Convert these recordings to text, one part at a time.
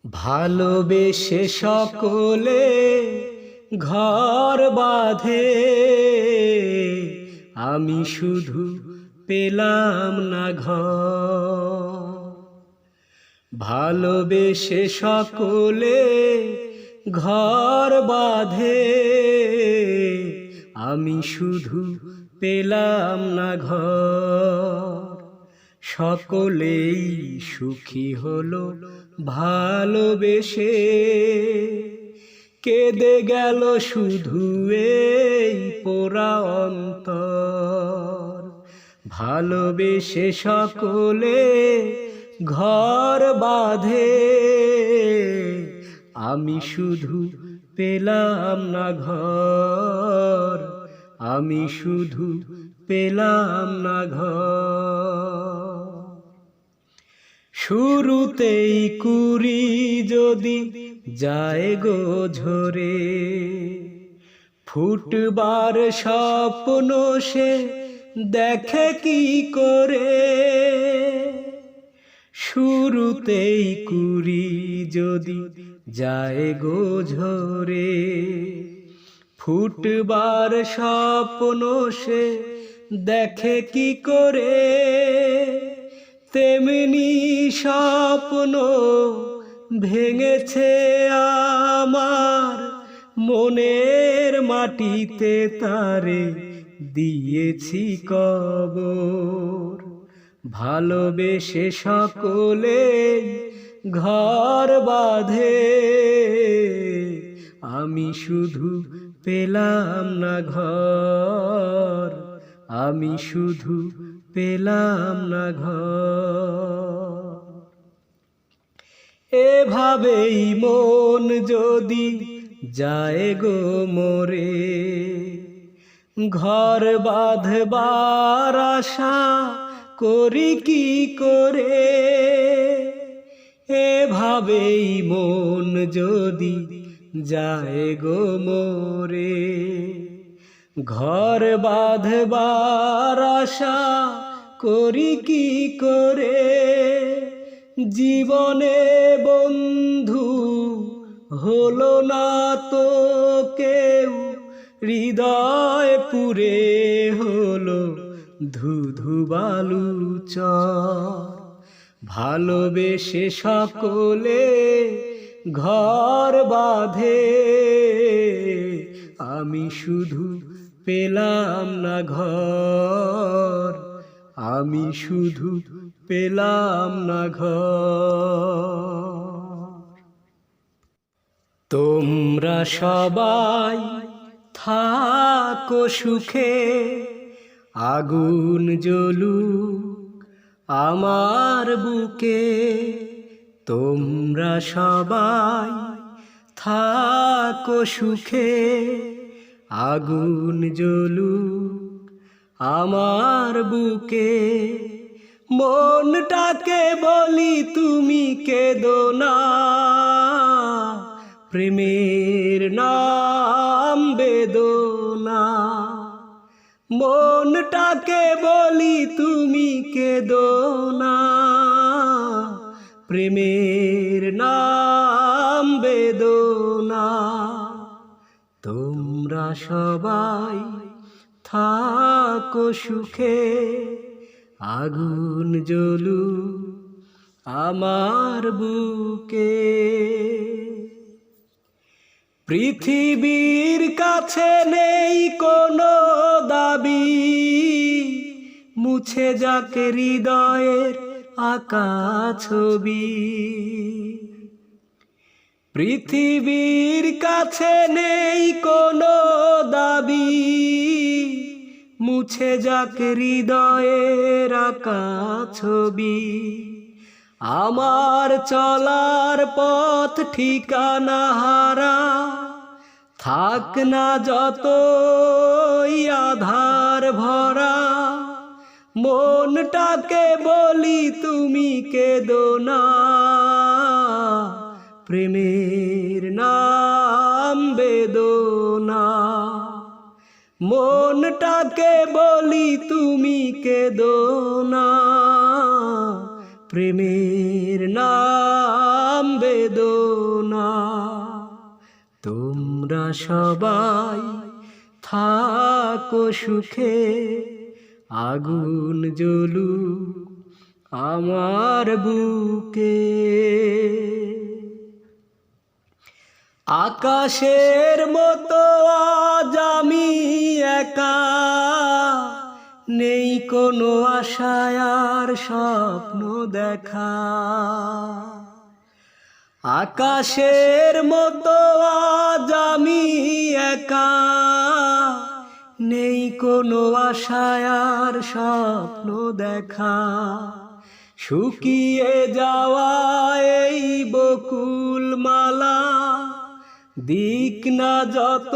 ভালোবেসে সকলে ঘর বাঁধে, আমি শুধু পেলাম না ঘর। ভালোবেসে সকলে ঘর বাঁধে, আমি শুধু পেলাম না ঘর। সকলেই সুখী হলো ভালোবেসে, কেঁদে গেল শুধু এই পোড়া অন্তর। ভালোবেসে সকলে ঘর বাঁধে, আমি শুধু পেলাম না ঘর, আমি শুধু পেলাম না ঘর। শুরুতেই কুড়ি যদি যায় গো ঝরে, ফুটবার স্বপ্ন সে দেখে কি করে। শুরুতেই কুড়ি যদি যায় গো ঝরে, ফুটবার স্বপ্ন সে দেখে কি করে। তেমনি স্বপ্ন ভেঙেছে আমার, মনের মাটিতে তারে দিয়েছি কবর। ভালোবেসে সকলে ঘর বাঁধে, আমি শুধু পেলাম না ঘর, আমি শুধু পেলাম না ঘর। এভাবেই মন যদি যায় গো মরে, ঘর বাঁধবার আশা করি কি করে। এভাবেই মন যদি যায় গো মরে, ঘর বাঁধবার আশা করি কি করে। জীবনে বন্ধু হলো না তো কেউ, হৃদয় পুরে হলো ধুধু বালু চর। ভালোবেসে সকলে ঘর বাঁধে, আমি শুধু পেলাম না ঘর, আমি শুধু পেলাম না ঘর। তোমরা সবাই থাকো সুখে, আগুন জ্বলুক আমার বুকে। তোমরা সবাই থাকো সুখে, আগুন জ্বলুক আমার বুকে। মনটাকে বলি তুমি কেঁদো না, প্রেমের নাম বেদনা। মনটাকে বলি তুমি কেঁদো না, প্রেমের নাম বেদনা। তোমরা সবাই থাকো সুখে, আগুন জ্বলুক আমার বুকে। পৃথিবীর কাছে নেই কোনো দাবি, মুছে যাক হৃদয়ের আঁকা ছবি। পৃথিবীর কাছে নেই কোনো দাবি, মুছে যাক হৃদয়ের আঁকা ছবি। আমার চলার পথ ঠিকানা হারা, থাক না যতই আধার ভরা। মনটাকে বলি তুমি কেঁদো না, প্রেমের নাম বেদনা। মনটাকে বলি তুমি কেঁদো না, প্রেমের নাম বেদনা। তোমরা সবাই থাকো সুখে, আগুন জ্বলুক আমার বুকে। আকাশের মতো আজ আমি একা, নেই কোনো আশায় আর স্বপ্ন দেখা। আকাশের মতো আজ আমি একা, নেই কোনো আশায় আর স্বপ্ন দেখা। শুকিয়ে যাওয়া এই বকুল মালা, দিক না যত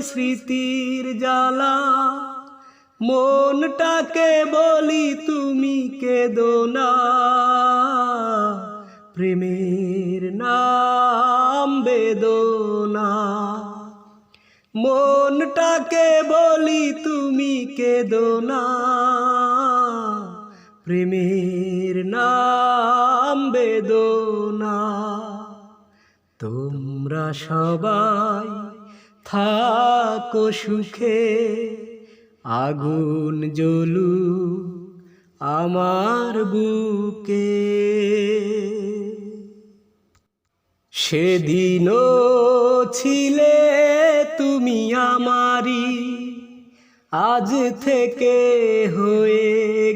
স্মৃতির জ্বালা। মনটাকে বলি তুমি কেঁদো না, প্রেমের নাম বেদনা। মনটাকে বলি তুমি কেঁদো না, প্রেমের নাম বেদনা। তোমরা সবাই থাকো সুখে, আগুন জ্বলুক আমার বুকে। সেদিনও ছিলে তুমি আমারি, আজ থেকে হয়ে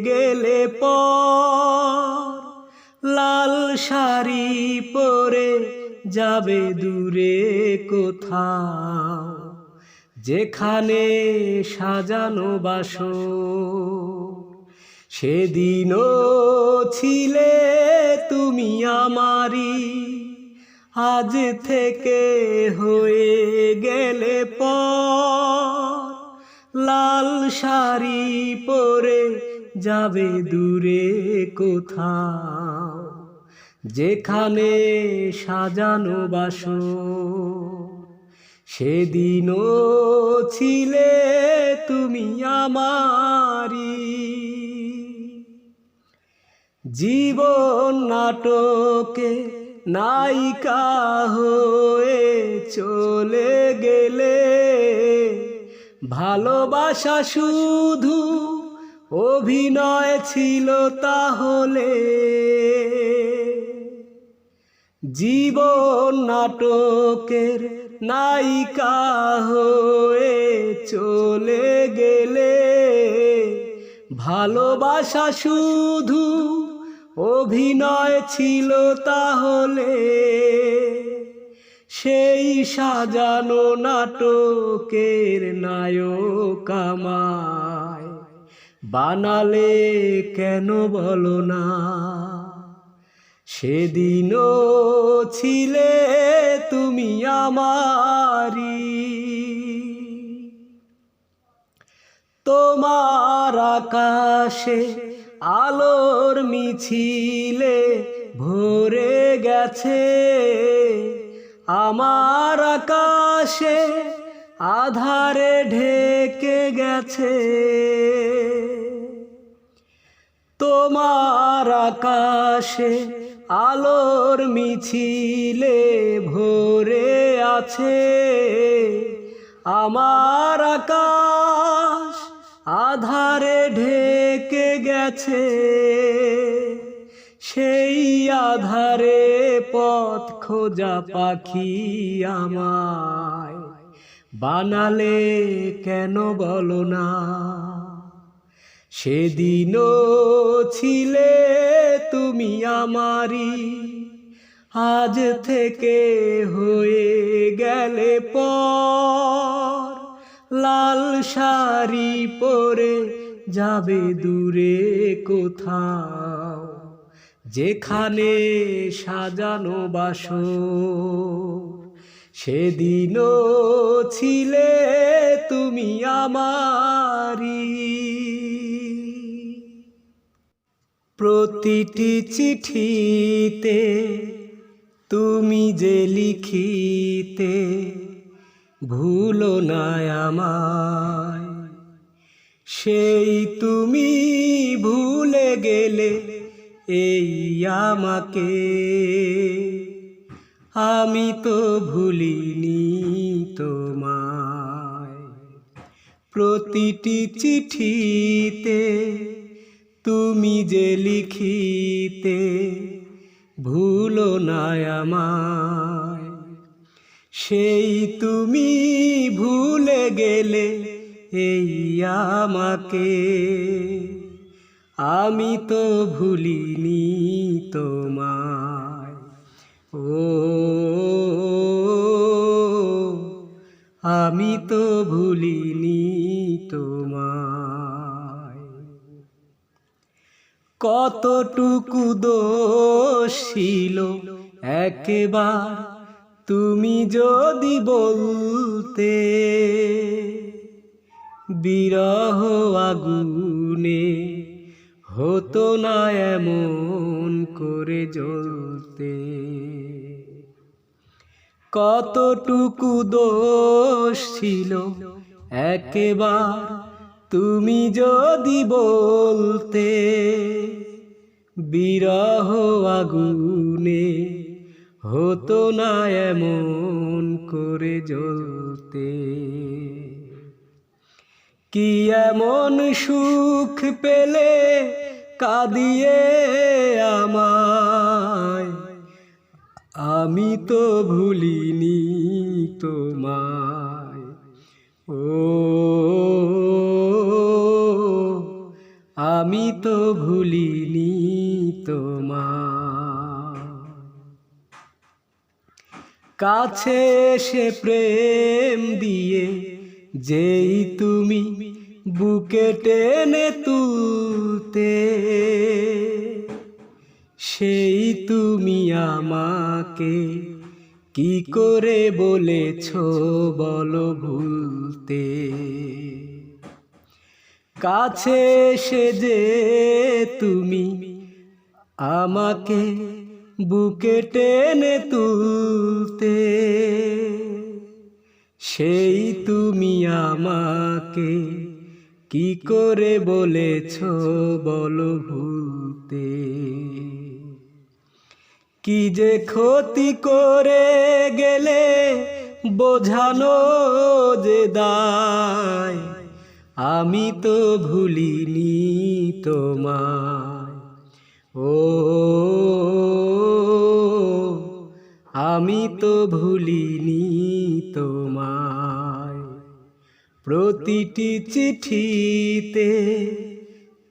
গেলে পর। লাল শাড়ি পরে যাবে দূরে কোথাও, যেখানে সাজানো বাসর। সেদিনও ছিলে তুমি আমারি, আজ থেকে হয়ে গেলে পর। লাল শাড়ি পরে যাবে দূরে কোথাও, যেখানে সাজানো বাসর। সেদিনও ছিলে তুমি আমারি। জীবন নাটকে নায়িকা হয়ে চলে গেলে, ভালোবাসা শুধু অভিনয় ছিল তাহলে। জীবন নাটকের নায়িকা হয়ে চলে গেলে, ভালোবাসা শুধু অভিনয় ছিল তাহলে। সেই সাজানো নাটকের নায়ক আমায় বানালে কেন বলো না। সেদিনও ছিলে তুমি আমারি। তোমার আকাশে আলোর মিছিলে ভরে গেছে, আমার আকাশে আধারে ঢেকে গেছে। তোমার আকাশে আলোর মিছিলে ভরে আছে, আমার আকাশ আধারে ঢেকে গেছে। সেই আধারে পথ খোঁজা পাখি আমায় বানালে কেন বলো না। সেদিনও ছিলে তুমি আমারি, আজ থেকে হয়ে গেলে পর। লাল শাড়ি পরে যাবে দূরে কোথাও, যেখানে সাজানো বাসর। সেদিনও ছিলে তুমি আমারি। প্রতিটি চিঠিতে তুমি যে লিখিতে, ভুলো না আমায়। সেই তুমি ভুলে গেলে এই আমাকে, আমি তো ভুলিনি প্রতিটি চিঠিতে তুমি যে লিখিতে ভুলো না আমায়, সেই তুমি ভুলে গেলে এই আমাকে। আমি তো ভুলিনি তোমায়, ও আমি তো ভুলিনি তোমায়। কতটুকু দোষ ছিল একবার তুমি যদি বলতে, বিরহ আগুনে হতো না এমন করে জ্বলতে। কতটুকু দোষ ছিল একবার তুমি যদি বলতে, বিরহ আগুনে হতো না এমন করে জ্বলতে। কি এমন সুখ পেলে কাঁদিয়ে আমায়, আমি তো ভুলিনি তোমায়, ও আমি তো ভুলিনি তোমায়। কাছে এসে প্রেম দিয়ে যেই তুমি বুকে টেনে তুলতে, সেই তুমি আমাকে কি করে বলেছো বলো ভুলতে। কাছে এসে যে তুমি আমাকে বুকে টেনে তুলতে, সেই তুমি আমাকে কি করে বলেছো বলো ভুলতে। কি যে ক্ষতি করে গেলে বোঝানো যে দায়, আমি তো ভুলিনি তোমায়, ও আমি তো ভুলিনি তোমায়। প্রতিটি চিঠিতে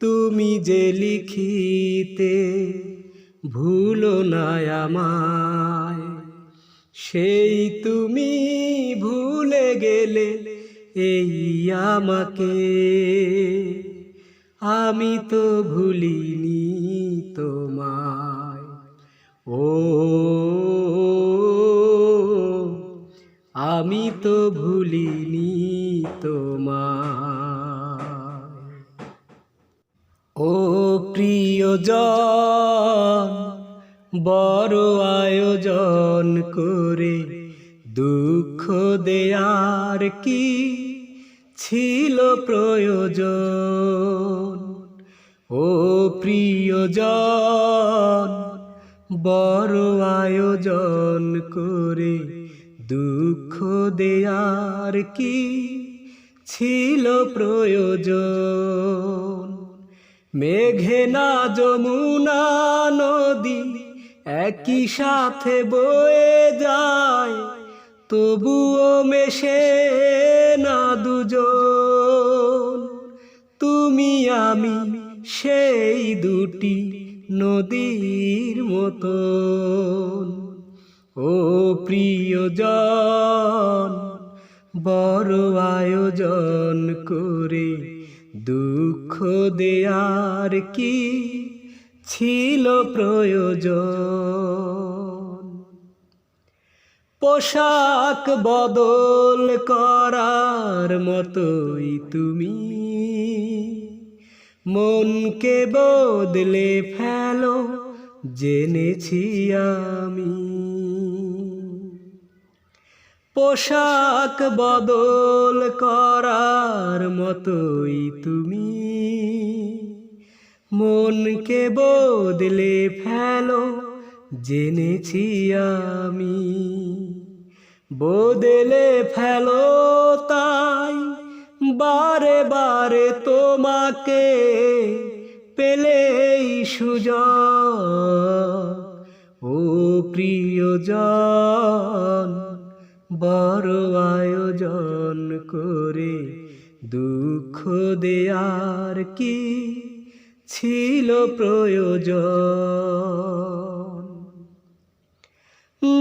তুমি যে লিখিতে ভুলো না আমায়, সেই তুমি ভুলে গেলে এই আমাকে। আমি তো ভুলিনি তোমায়, ও আমি তো ভুলিনি তোমায়। ও প্রিয়জন, বড় আয়োজন করে দুঃখ দেয়ার কি ছিল প্রয়োজন। ও প্রিয়জন, বড় আয়োজন করে দুঃখ দেয়ার কি ছিল প্রয়োজন। মেঘনা যমুনা নদী একই সাথে বয়ে যায়, তবুও মেশে না দুজন। তুমি আমি সেই দুটি নদীর মতন। ও প্রিয়জন, বড় আয়োজন করে দুঃখ দেয়ার কি ছিল প্রয়োজন। পোশাক বদল করার মতোই তুমি মনকে বদলে ফেলো জেনেছি আমি। পোশাক বদল করার মতোই তুমি মনকে বদলে ফেলো জেনেছি আমি। বদলে ফেলো তাই বারে বারে তোমাকে পেলেই সুযোগ, ও প্রিয়জন, বড় আয়োজন করে দুঃখ দেয়ার কি ছিল প্রয়োজন।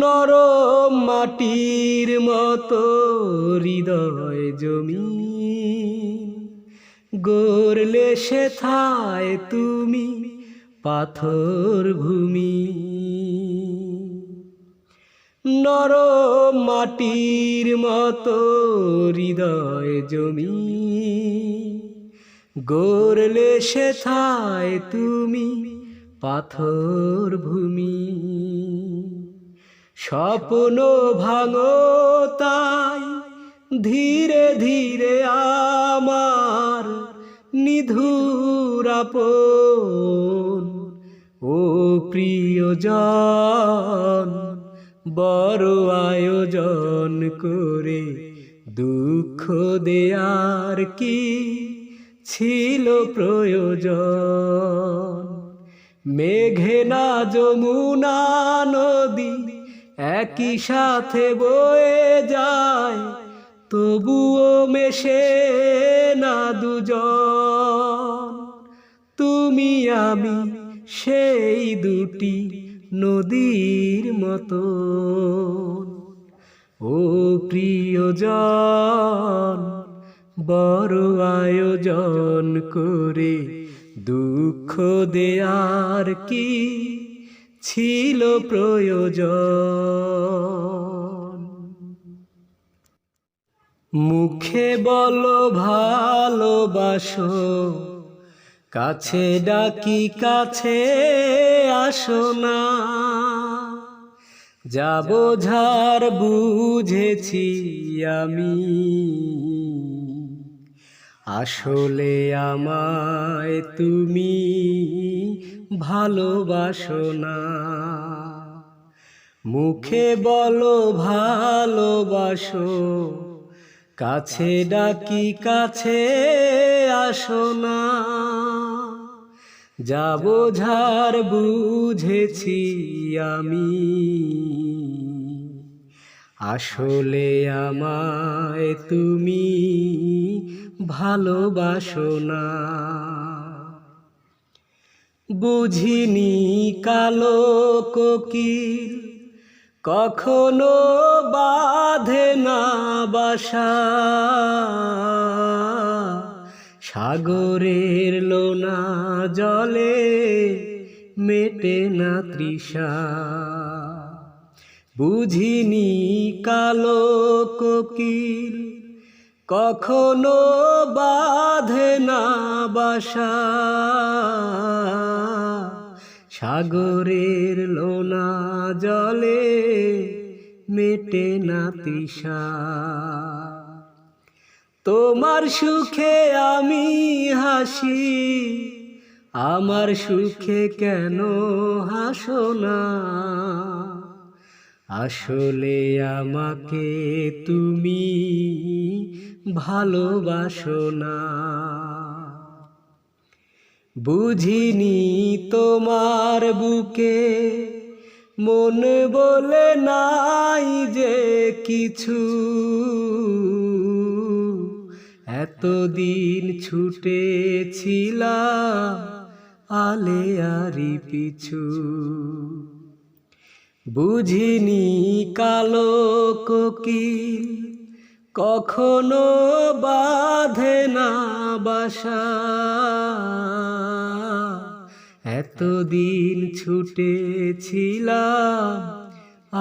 নরম মাটির মতো হৃদয় জমিন গড়লে সেথায় তুমি পাথর ভূমি। নরম মাটির মতো হৃদয় জমিন গড়লে সেথায় তুমি পাথর ভূমি। স্বপ্ন ভাঙো তাই ধীরে ধীরে আমার নিধুর আপন, ও প্রিয়জন, বড় আয়োজন করে দুঃখ দেয়ার কি ছিল প্রয়োজন। মেঘনা যমুনা নদী একই সাথে বয়ে যায়, তবুও মেশে না দুজন। তুমি আমি সেই দুটি নদীর মতো, ও প্রিয়জন, বড় আয়োজন করে দুঃখ দেয়ার কি ছিল প্রয়োজন। মুখে বলো ভালোবাসো, কাছে ডাকি কাছে আসো না। যা বোঝার বুঝেছি আমি, আসলে আমায় তুমি ভালোবাসো না। মুখে বলো ভালোবাসো, কাছে ডাকি কাছে আসো না। যা বোঝার বুঝেছি আমি, আসলে আমায় তুমি ভালোবাসো না। বুঝিনি কালো কোকিল কখনো বাঁধে না বাসা, সাগরের লোনা জলে মেটে না তৃষা। বুঝিনি কালো কোকিল কখনো বাঁধে না বাসা, সাগরের লোনা জলে মেটে না তৃষা। তোমার সুখে আমি হাসি, আমার সুখে কেন হাসো না। আসলে আমাকে তুমি ভালোবাসো না। বুঝিনি তোমার বুকে মন বলে নাই যে কিছু, এতদিন ছুটেছিলাম আলেয়ারি পিছু। বুঝিনি কালো কোকিল কখনো বাঁধে না বাসা, এতদিন ছুটেছিলাম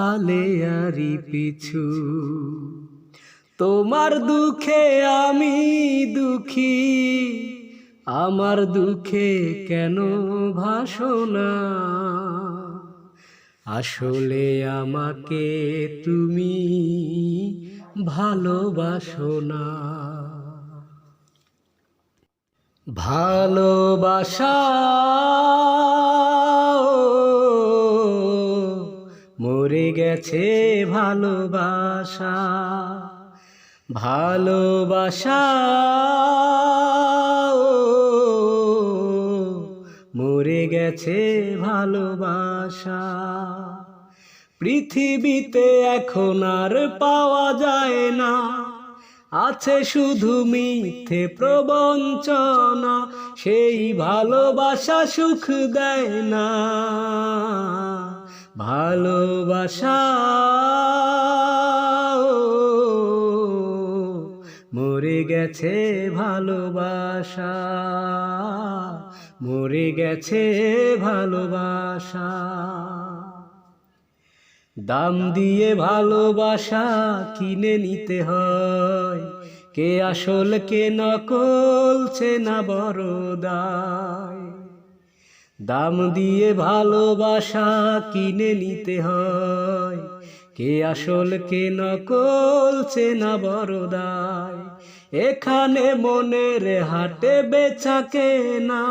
আলেয়ারি পিছু। তোমার দুঃখে আমি দুঃখী, আমার দুঃখে কেন ভাসো না। আসলে আমাকে তুমি ভালোবাসো না। ভালোবাসা মরে গেছে ভালোবাসা, ভালোবাসা মরে গেছে ভালোবাসা, পৃথিবীতে এখন আর পাওয়া যায় না, আছে শুধু মিথ্যে প্রবঞ্চনা, সেই ভালোবাসা সুখ দেয় না। ভালোবাসা মরে গেছে ভালোবাসা, মরে গেছে ভালোবাসা। দাম দিয়ে ভালোবাসা কিনে নিতে হয়, কে আসল কে নকল চেনা বড় দায়। দাম দিয়ে ভালোবাসা কিনে নিতে হয়, কে আসল কে নকল চেনা বড় দায়। এখানে মনের হাটে বেচা কেনা,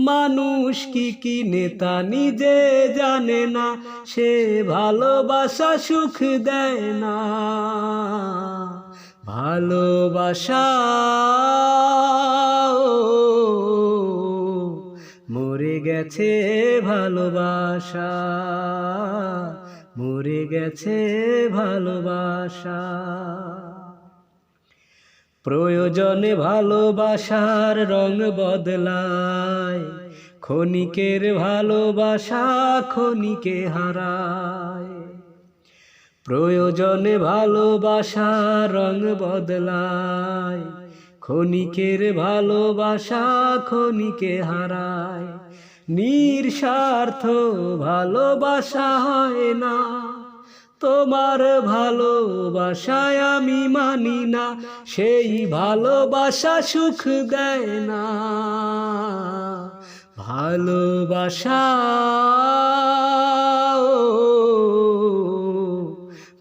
মানুষ কি কিনে তা নিজে জানে না, সে ভালোবাসা সুখ দেয় না। ভালোবাসা মরে গেছে ভালোবাসা, মরে গেছে ভালোবাসা। প্রয়োজনে ভালোবাসার রং বদলায়, ক্ষণিকের ভালোবাসা ক্ষণিকে হারায়। প্রয়োজনে ভালোবাসার রং বদলায়, ক্ষণিকের ভালোবাসা ক্ষণিকে হারায়। নিঃস্বার্থ ভালোবাসা হয় না, তোমার ভালোবাসায় আমি মানি না, সেই ভালোবাসা সুখ দেয় না। ভালোবাসা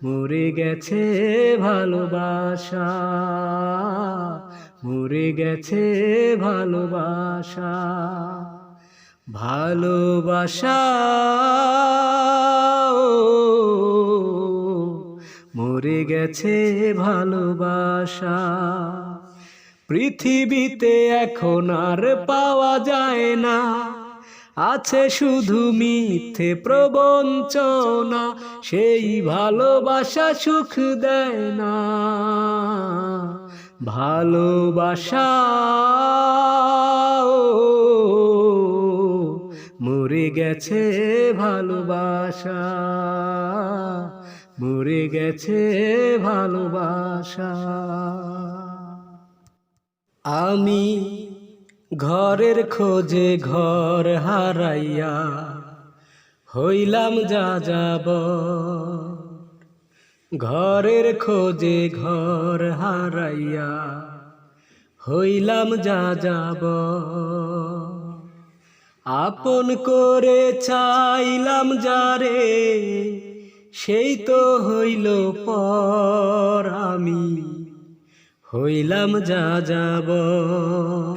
মরে গেছে ভালোবাসা, মরে গেছে ভালোবাসা। ভালোবাসা মরে গেছে ভালোবাসা, পৃথিবীতে এখন আর পাওয়া যায় না, আছে শুধু মিথ্যে প্রবঞ্চনা, সেই ভালোবাসা সুখ দেয় না। ভালোবাসা মরে গেছে ভালোবাসা, মরে গেছে ভালোবাসা। আমি ঘরের খোঁজে ঘর হারাইয়া হইলাম যাযাবর, ঘরের খোঁজে ঘর হারাইয়া হইলাম যাযাবর। আপন করে চাইলাম যারে, সেই তো হইল পর, আমি হইলাম যাযাবর।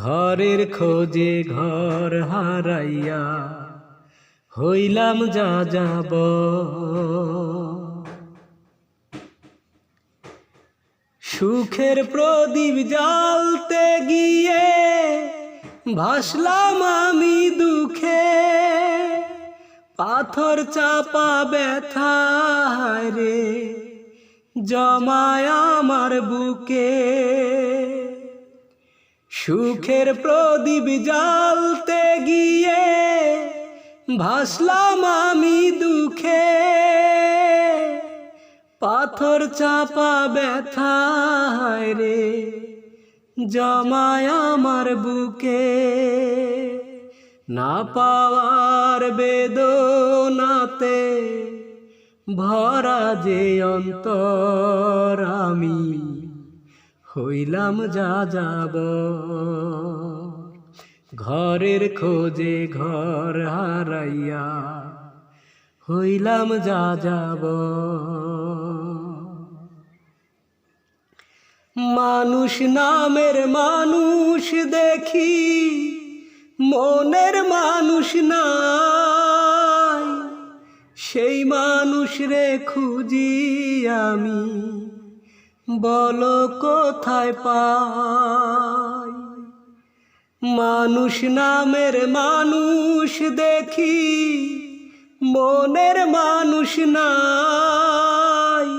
ঘরের খোঁজে ঘর হারাইয়া হইলাম যাযাবর। সুখের প্রদীপ জ্বালতে গিয়ে ভাসলাম আমি দুঃখে, পাথর চাপা ব্যথা রে জমায় আমার বুকে। সুখের প্রদীপ জ্বালতে গিয়ে ভাসলাম আমি দুঃখে, পাথর চাপা ব্যথা রে জমায় আমার বুকে। না পাওয়ার বেদনাতে ভরা যে অন্তর, আমি হইলাম যাযাবর। ঘরের খোঁজে ঘর হারাইয়া হইলাম যাযাবর। মানুষ নামের মানুষ দেখি, মনের মানুষ নাই, সেই মানুষ রে খুঁজি আমি বলো কোথায় পাই? মানুষ নামের মানুষ দেখি, মনের মানুষ নাই।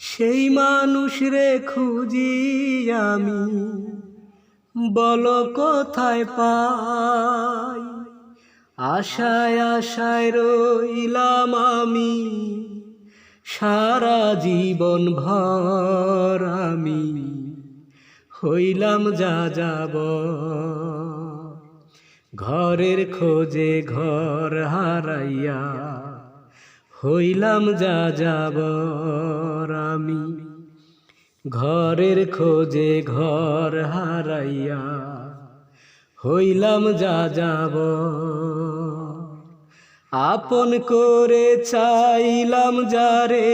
সেই মানুষ রে খুঁজি আমি, বলো কোথায় পাই? আশায় আশায় রইলাম আমি, সারা জীবন ভর আমি হইলাম যাযাবর। ঘরের খোঁজে ঘর হারাইয়া হইলাম যাযাবর আমি। ঘরের খোঁজে ঘর হারাইয়া হইলাম যাযাবর। আপন করে চাইলাম যারে,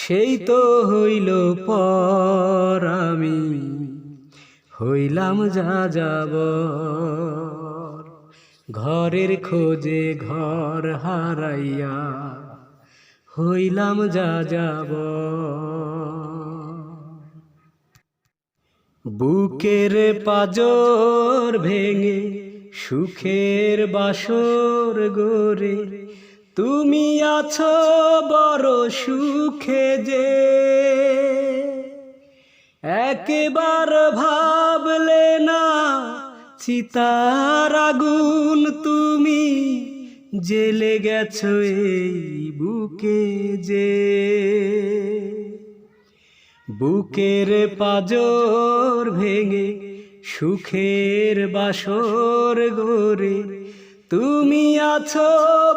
সেই তো হইল পর আমি হইলাম যাযাবর। ঘরের খোঁজে ঘর হারাইয়া হইলাম যাযাবর। বুকের পাজর ভেঙে সুখের বাসর গড়ে, তুমি আছো বড় সুখে যে। একবার ভাবলে না চিতার আগুন তুমি জেলে গেছো এই বুকে যে। বুকের পাজর ভেঙে সুখের বাসর গড়ে, তুমি আছো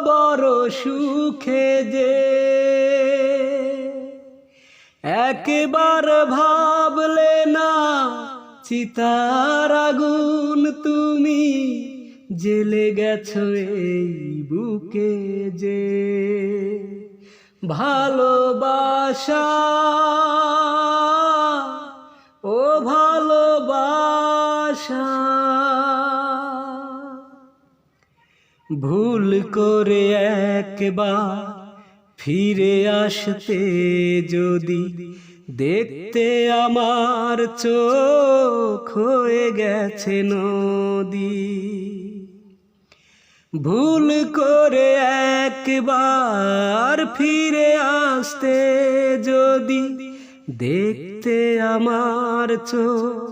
বড় সুখে যে। একবার ভাবলে না চিতার আগুন তুমি জেলে গেছো এই বুকে যে। ভালোবাসা ও ভালোবাসা, ভুল করে একবার ফিরে আসতে যদি, দেখতে আমার চোখ হয়ে গেছে নদী। ভুল করে একবার ফিরে আসতে যদি, দেখতে আমার চোখ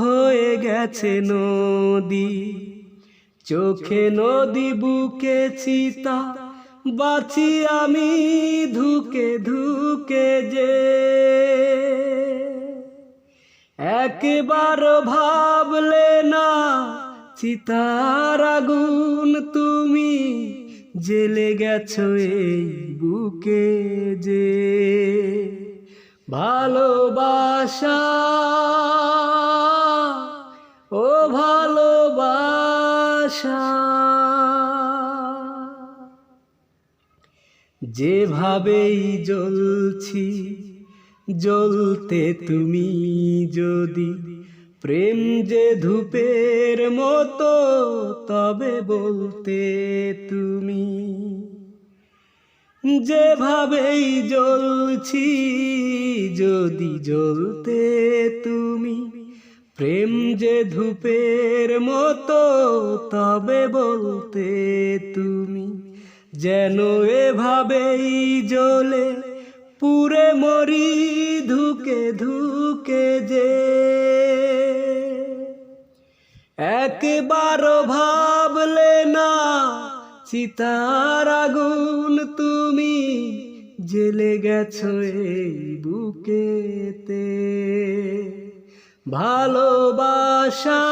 হয়ে গেছে নদী। চোখে নদী বুকে চিতা, বাঁচি আমি ধুকে ধুকে যে। একবার ভাবলে না চিতার আগুন তুমি জেলে গেছো এই বুকে যে। ভালোবাসা ও ভালোবাসা, যেভাবেই জ্বলছি জ্বলতে তুমি যদি, প্রেম যে ধূপের মতো তবে বলতে তুমি। যেভাবেই জ্বলছি যদি জ্বলতে তুমি, প্রেম যে ধূপের মতো তবে বলতে তুমি। যেন এভাবেই জ্বলে পুরে মরি ধুকে ধুকে যে। একবার ভাবলে না চিতার আগুন তুমি জেলে গেছো এই বুকেতে। ভালোবাসা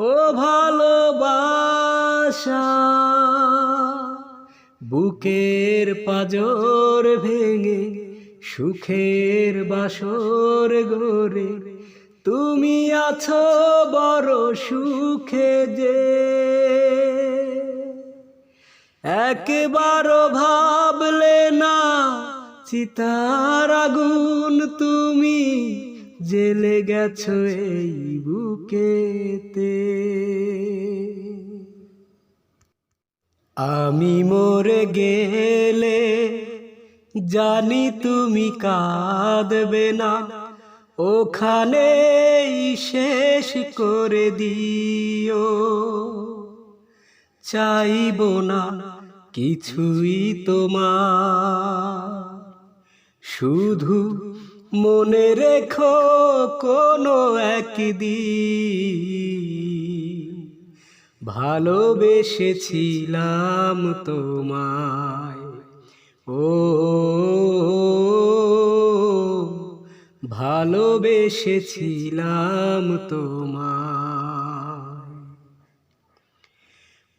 ও ভালোবাসা, বুকের পাজর ভেঙে সুখের বাসর গড়ে, তুমি আছো বড় সুখে যে। একবার ভাবলে না চিতার আগুন তুমি জেলে গেছো এই বুকেতে। আমি মরে গেলে জানি তুমি কাঁদবে না, ওখানেই শেষ করে দিও। চাইব না কিছুই তোমার, শুধু মনে রেখো কোনো একদিন ভালোবেসেছিলাম তোমায়। ও ভালোবেসেছিলাম তোমায়।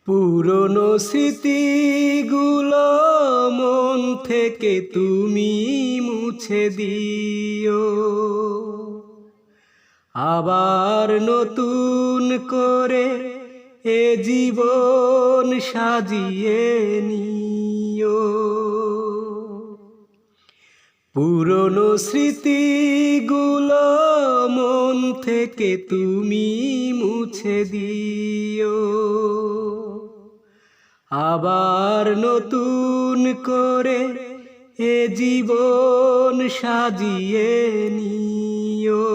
পুরনো স্মৃতিগুলো মন থেকে তুমি মুছে দিও, আবার নতুন করে এ জীবন সাজিয়ে নিও। পুরনো স্মৃতিগুলো মন থেকে তুমি মুছে দিও, আবার নতুন করে এ জীবন সাজিয়ে নিও।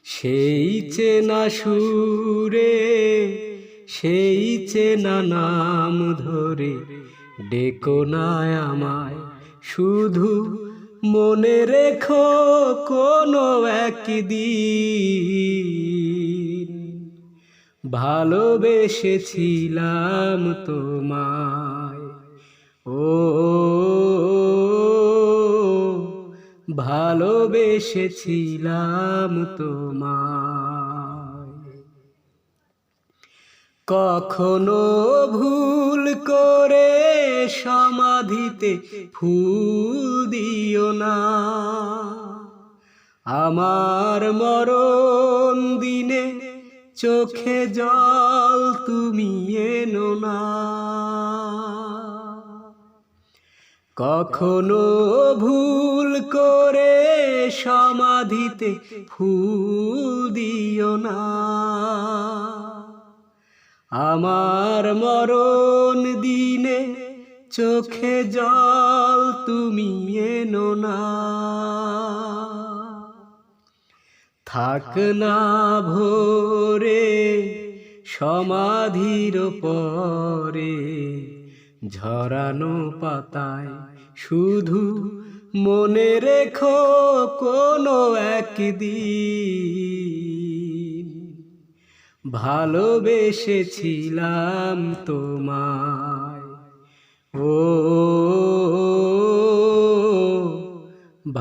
সেই চেনা সুরে, সেই চেনা নাম ধরে ডেকো না আমায়, শুধু মনে রেখো কোনো একদিন ভালোবেসেছিলাম তোমায়। ও ভালোবেসেছিলাম তোমায়। কখনো ভুল করে সমাধিতে ফুল দিও না, আমার মরণ দিনে চোখে জল তুমি এনো না। কখনো ভুল করে সমাধিতে ফুল দিও না, আমার মরণ দিনে চোখে জল তুমি এনো না। থাক না ভোরে সমাধির পরে ঝরানো পাতায়, শুধু মনে রেখো কোনো একদিন ভালোবেসেছিলাম তোমায়। ও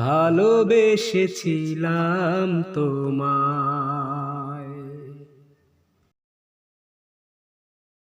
ভালোবেসেছিলাম তোমায়।